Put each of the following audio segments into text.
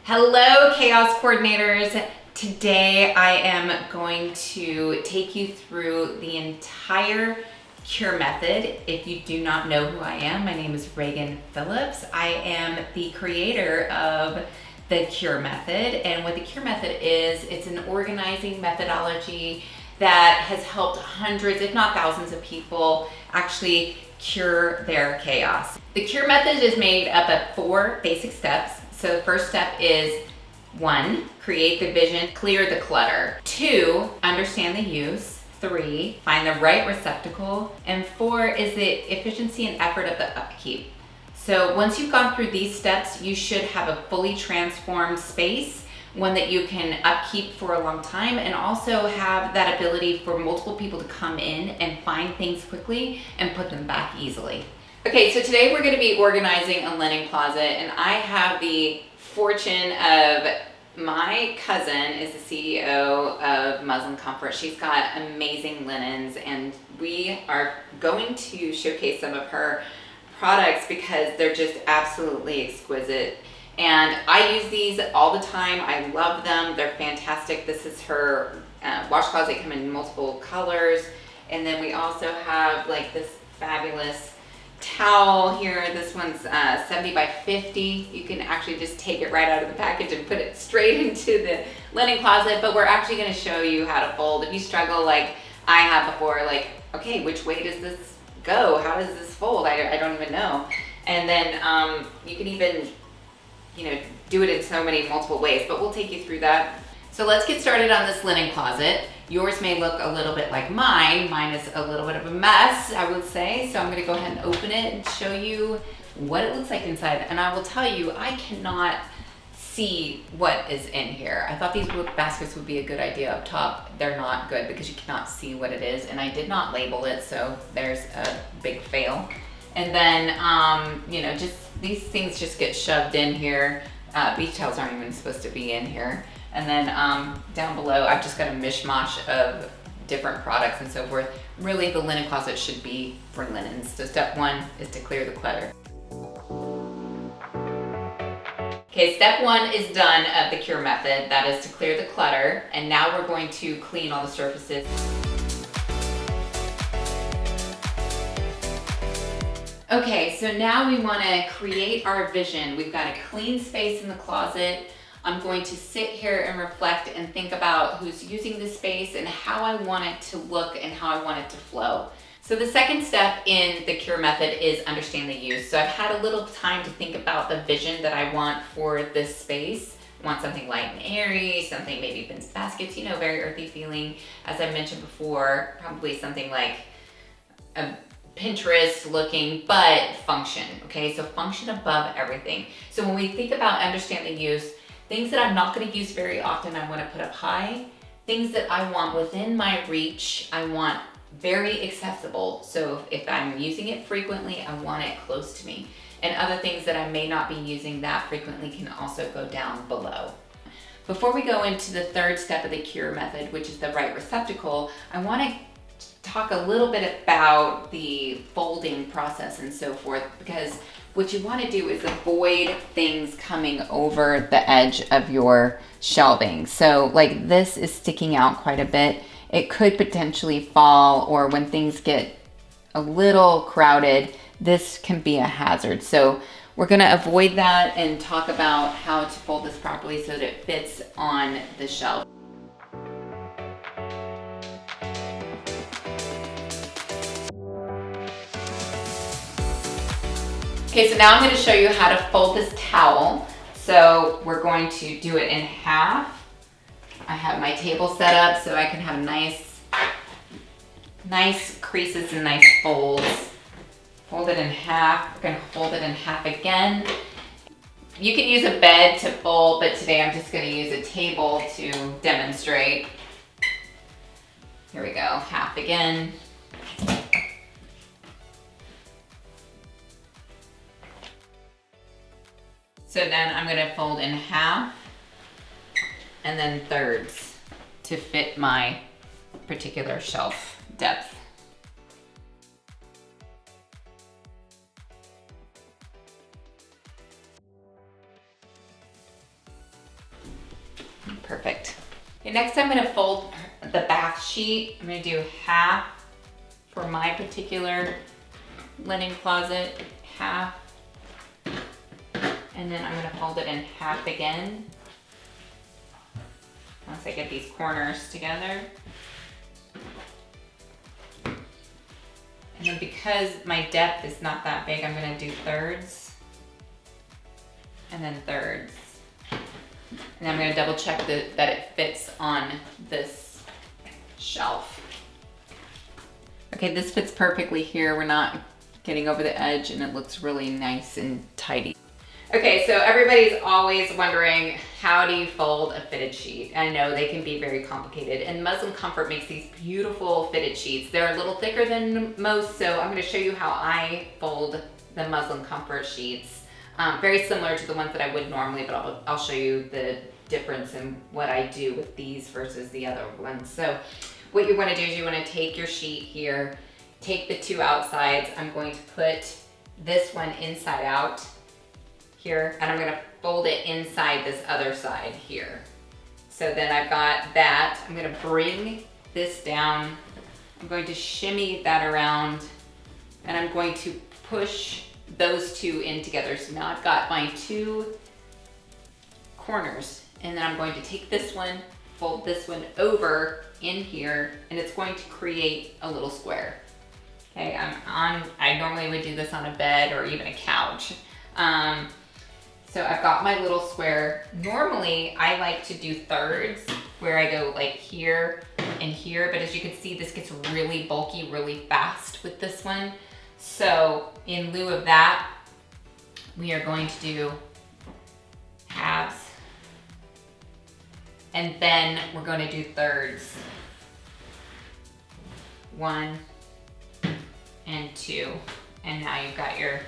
Hello, Chaos Coordinators. Today I am going to take you through the entire cure method. If you do not know who I am, my name is Reagan Phillips. I am the creator of the cure method, and what the cure method is, it's an organizing methodology that has helped hundreds, if not thousands of people actually cure their chaos. The cure method is made up of 4 basic steps. So the first step is 1, create the vision, clear the clutter. 2, understand the use. 3, find the right receptacle. And 4 is the efficiency and effort of the upkeep. So once you've gone through these steps, you should have a fully transformed space, one that you can upkeep for a long time, and also have that ability for multiple people to come in and find things quickly and put them back easily. Okay, so today we're going to be organizing a linen closet, and I have the fortune of my cousin is the CEO of Muslin Comfort. She's got amazing linens, and we are going to showcase some of her products because they're just absolutely exquisite. And I use these all the time. I love them. They're fantastic. This is her wash closet, come in multiple colors. And then we also have like this fabulous towel here. This one's 70 by 50. You can actually just take it right out of the package and put it straight into the linen closet. But we're actually going to show you how to fold. If you struggle like I have before, like, okay, which way does this go? How does this fold? I don't even know. And then you can even, do it in so many multiple ways, but we'll take you through that. So let's get started on this linen closet. Yours may look a little bit like mine. Mine is a little bit of a mess, I would say. So I'm gonna go ahead and open it and show you what it looks like inside. And I will tell you, I cannot see what is in here. I thought these baskets would be a good idea up top. They're not good because you cannot see what it is. And I did not label it, so there's a big fail. And then, just these things just get shoved in here. Beach towels aren't even supposed to be in here. And then down below, I've just got a mishmash of different products and so forth. Really, the linen closet should be for linens. So step 1 is to clear the clutter. Okay, step 1 is done of the cure method. That is to clear the clutter. And now we're going to clean all the surfaces. Okay, so now we want to create our vision. We've got a clean space in the closet. I'm going to sit here and reflect and think about who's using this space and how I want it to look and how I want it to flow. So the second step in the cure method is understand the use. So I've had a little time to think about the vision that I want for this space. I want something light and airy, something maybe Vince baskets, very earthy feeling. As I mentioned before, probably something like a Pinterest looking, but function, okay? So function above everything. So when we think about understand the use, things that I'm not gonna use very often, I wanna put up high. Things that I want within my reach, I want very accessible. So if I'm using it frequently, I want it close to me. And other things that I may not be using that frequently can also go down below. Before we go into the third step of the cure method, which is the right receptacle, I wanna talk a little bit about the folding process and so forth, because what you want to do is avoid things coming over the edge of your shelving. So like this is sticking out quite a bit. It could potentially fall, or when things get a little crowded, this can be a hazard. So we're going to avoid that and talk about how to fold this properly so that it fits on the shelf. Okay, so now I'm going to show you how to fold this towel. So we're going to do it in half. I have my table set up so I can have nice creases and nice folds. Fold it in half. We're going to fold it in half again. You can use a bed to fold, but today I'm just going to use a table to demonstrate. Here we go, half again. So then I'm going to fold in half and then thirds to fit my particular shelf depth. Perfect. Okay, next I'm gonna fold the bath sheet. I'm gonna do half for my particular linen closet, half, and then I'm gonna fold it in half again once I get these corners together. And then because my depth is not that big, I'm gonna do thirds and then thirds. And I'm gonna double check that it fits on this shelf. Okay, this fits perfectly here. We're not getting over the edge and it looks really nice and tidy. Okay, so everybody's always wondering, how do you fold a fitted sheet? I know they can be very complicated, and Muslin Comfort makes these beautiful fitted sheets. They're a little thicker than most, so I'm gonna show you how I fold the Muslin Comfort sheets. Very similar to the ones that I would normally, but I'll show you the difference in what I do with these versus the other ones. So what you wanna do is you wanna take your sheet here, take the two outsides. I'm going to put this one inside out here, and I'm gonna fold it inside this other side here. So then I've got that. I'm gonna bring this down. I'm going to shimmy that around, and I'm going to push those two in together. So now I've got my two corners, and then I'm going to take this one, fold this one over in here, and it's going to create a little square. Okay, I normally would do this on a bed or even a couch. So I've got my little square. Normally I like to do thirds where I go like here and here, but as you can see, this gets really bulky really fast with this one. So in lieu of that, we are going to do halves, and then we're going to do thirds. 1 and 2, and now you've got your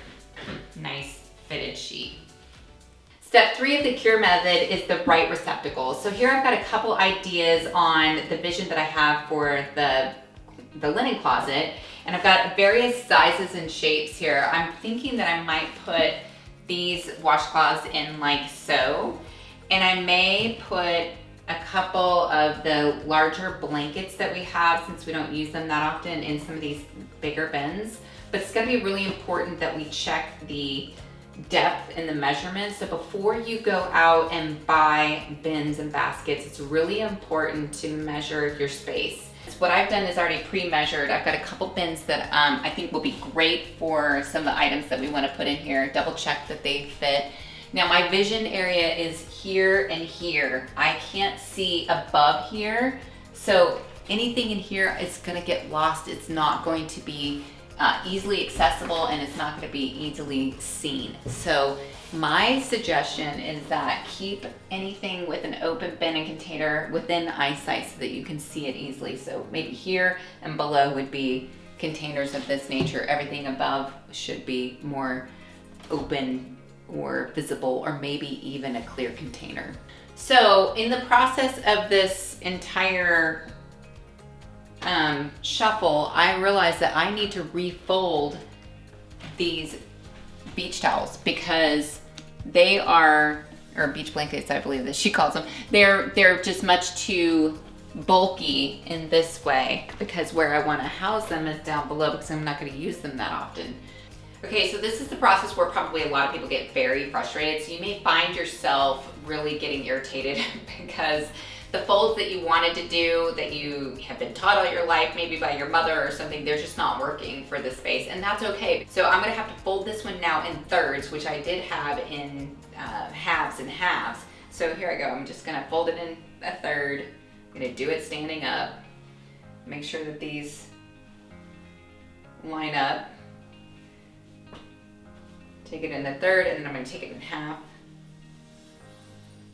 nice fitted sheet. Step 3 of the cure method is the right receptacle. So here I've got a couple ideas on the vision that I have for the linen closet, and I've got various sizes and shapes here. I'm thinking that I might put these washcloths in like so, and I may put a couple of the larger blankets that we have, since we don't use them that often, in some of these bigger bins. But it's gonna be really important that we check the depth and the measurements. So before you go out and buy bins and baskets, it's really important to measure your space. So what I've done is already pre-measured. I've got a couple bins that I think will be great for some of the items that we want to put in here. Double check that they fit. Now my vision area is here and here. I can't see above here, so anything in here is gonna get lost. It's not going to be easily accessible, and it's not going to be easily seen. So my suggestion is that keep anything with an open bin and container within eyesight so that you can see it easily. So maybe here and below would be containers of this nature. Everything above should be more open or visible, or maybe even a clear container. So in the process of this entire shuffle, I realized that I need to refold these beach towels because they are, or beach blankets, I believe that she calls them, they're just much too bulky in this way, because where I want to house them is down below, because I'm not going to use them that often. Okay, so this is the process where probably a lot of people get very frustrated. So you may find yourself really getting irritated because the folds that you wanted to do, that you have been taught all your life, maybe by your mother or something, they're just not working for this space, and that's okay. So I'm gonna have to fold this one now in thirds, which I did have in halves and halves. So here I go, I'm just gonna fold it in a third. I'm gonna do it standing up. Make sure that these line up. Take it in the third, and then I'm gonna take it in half,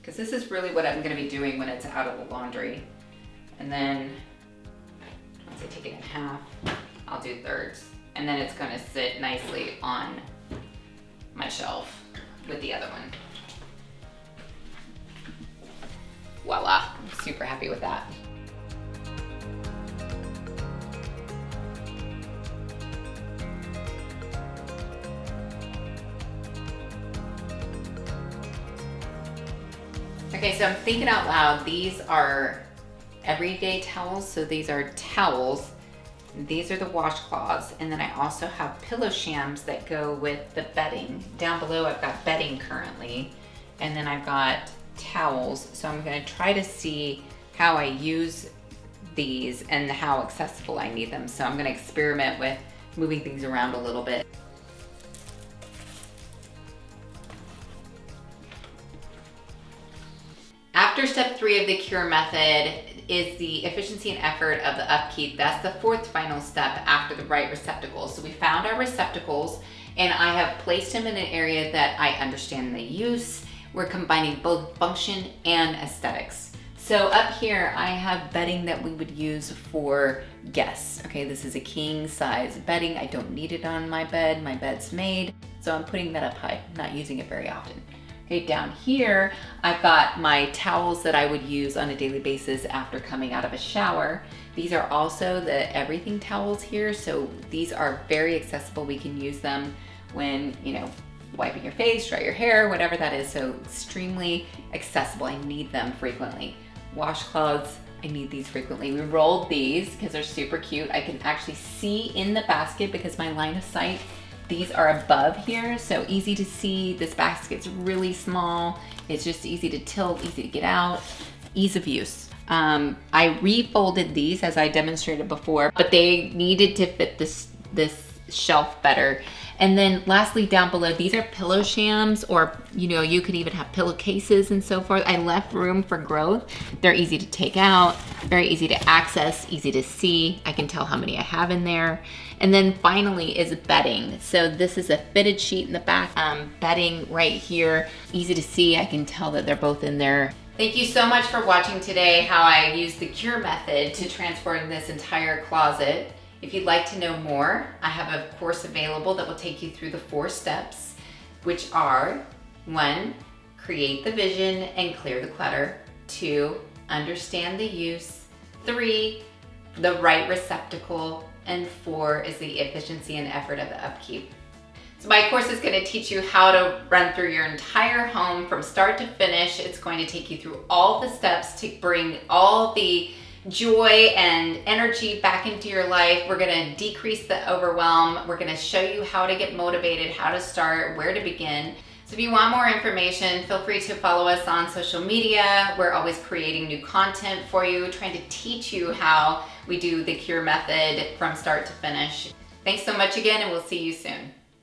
because this is really what I'm gonna be doing when it's out of the laundry. And then once I take it in half, I'll do thirds. And then it's gonna sit nicely on my shelf with the other one. Voila, I'm super happy with that. Okay, so I'm thinking out loud. These are everyday towels. So these are towels. These are the washcloths. And then I also have pillow shams that go with the bedding. Down below I've got bedding currently. And then I've got towels. So I'm gonna try to see how I use these and how accessible I need them. So I'm gonna experiment with moving things around a little bit. After step 3 of the cure method is the efficiency and effort of the upkeep. That's the 4th final step after the right receptacles. So we found our receptacles and I have placed them in an area that I understand the use. We're combining both function and aesthetics. So up here I have bedding that we would use for guests. Okay, this is a king size bedding. I don't need it on my bed. My bed's made. So I'm putting that up high, not using it very often. Okay, down here, I've got my towels that I would use on a daily basis after coming out of a shower. These are also the everything towels here, so these are very accessible. We can use them when, wiping your face, dry your hair, whatever that is, so extremely accessible. I need them frequently. Washcloths, I need these frequently. We rolled these because they're super cute. I can actually see in the basket because my line of sight, these are above here, so easy to see. This basket's really small. It's just easy to tilt, easy to get out, ease of use. I refolded these as I demonstrated before, but they needed to fit this shelf better. And then lastly, down below, these are pillow shams, or you could even have pillowcases and so forth. I left room for growth. They're easy to take out, very easy to access, easy to see. I can tell how many I have in there. And then finally is bedding. So this is a fitted sheet in the back, bedding right here, easy to see. I can tell that they're both in there. Thank you so much for watching today how I used the cure method to transform this entire closet. If you'd like to know more, I have a course available that will take you through the 4 steps, which are 1, create the vision and clear the clutter. 2, understand the use. 3, the right receptacle. And 4 is the efficiency and effort of the upkeep. So my course is going to teach you how to run through your entire home from start to finish. It's going to take you through all the steps to bring all the joy and energy back into your life. We're going to decrease the overwhelm. We're going to show you how to get motivated, how to start, where to begin. So if you want more information, feel free to follow us on social media. We're always creating new content for you, trying to teach you how we do the cure method from start to finish. Thanks so much again, and we'll see you soon.